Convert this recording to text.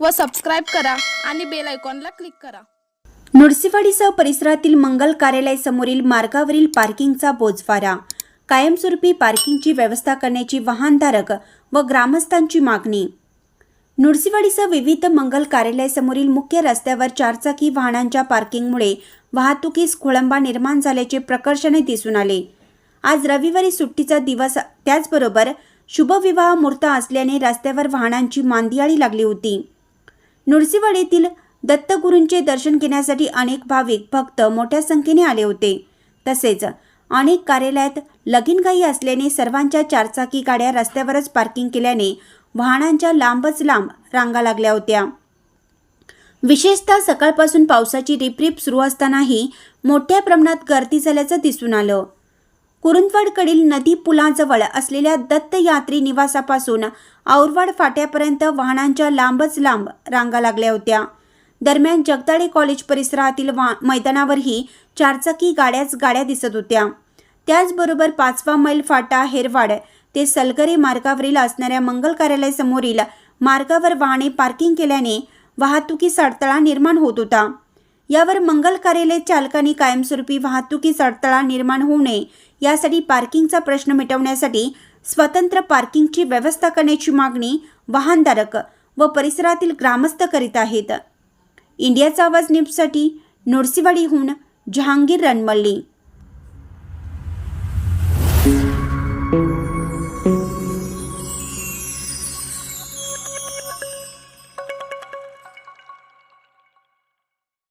व सबस्क्राईब करा आणि बेल आयकॉनला क्लिक करा। नृसिंहवाडीसह परिसरातील मंगल कार्यालय समोरील मार्गावरील पार्किंगचा बोजवारा। कायमस्वरूपी पार्किंगची व्यवस्था करण्याची वाहनधारक व ग्रामस्थांची मागणी। नृसिंहवाडीसह विविध मंगल कार्यालय समोरील मुख्य रस्त्यावर चारचाकी वाहनांच्या पार्किंगमुळे वाहतुकीस खोळंबा निर्माण झाल्याचे प्रकर्षाने दिसून आले। आज रविवारी सुट्टीचा दिवस, त्याचबरोबर शुभविवाह मुहूर्त असल्याने रस्त्यावर वाहनांची मांदियाळी लागली होती। नृसिंहवाडीतील दत्तगुरूंचे दर्शन घेण्यासाठी अनेक भाविक भक्त मोठ्या संख्येने आले होते। तसेच अनेक कार्यालयात लगीनघाई असल्याने सर्वांच्या चारचाकी गाड्या रस्त्यावरच पार्किंग केल्याने वाहनांच्या लांबच लांब रांगा लागल्या होत्या। विशेषतः सकाळपासून पावसाची रिपरिप सुरू असतानाही मोठ्या प्रमाणात गर्दी झाल्याचं दिसून आलं। कुरुंदवाडकडील नदी पुलाजवळ असलेल्या दत्तयात्री निवासापासून औरवाड फाट्यापर्यंत वाहनांच्या लांबच लांब रांगा लागल्या होत्या। दरम्यान जगदाळे कॉलेज परिसरातील मैदानावरही चारचाकी गाड्या दिसत होत्या। त्याचबरोबर 5वा मैल फाटा हेरवाड ते सलगरे मार्गावरील असणाऱ्या मंगल कार्यालय समोरील मार्गावर वाहने पार्किंग केल्याने वाहतुकीस अडथळा निर्माण होत होता। यावर मंगल कार्यालय चालकांनी कायमस्वरूपी वाहतुकीस अडथळा निर्माण होऊ नये यासाठी पार्किंगचा प्रश्न मिटवण्यासाठी स्वतंत्र पार्किंगची व्यवस्था करण्याची मागणी वाहनधारक व परिसरातील ग्रामस्थ करीत आहेत। इंडियाचा आवाज न्यूजसाठी नृसिंहवाडीहून जहांगीर रणमल्ली।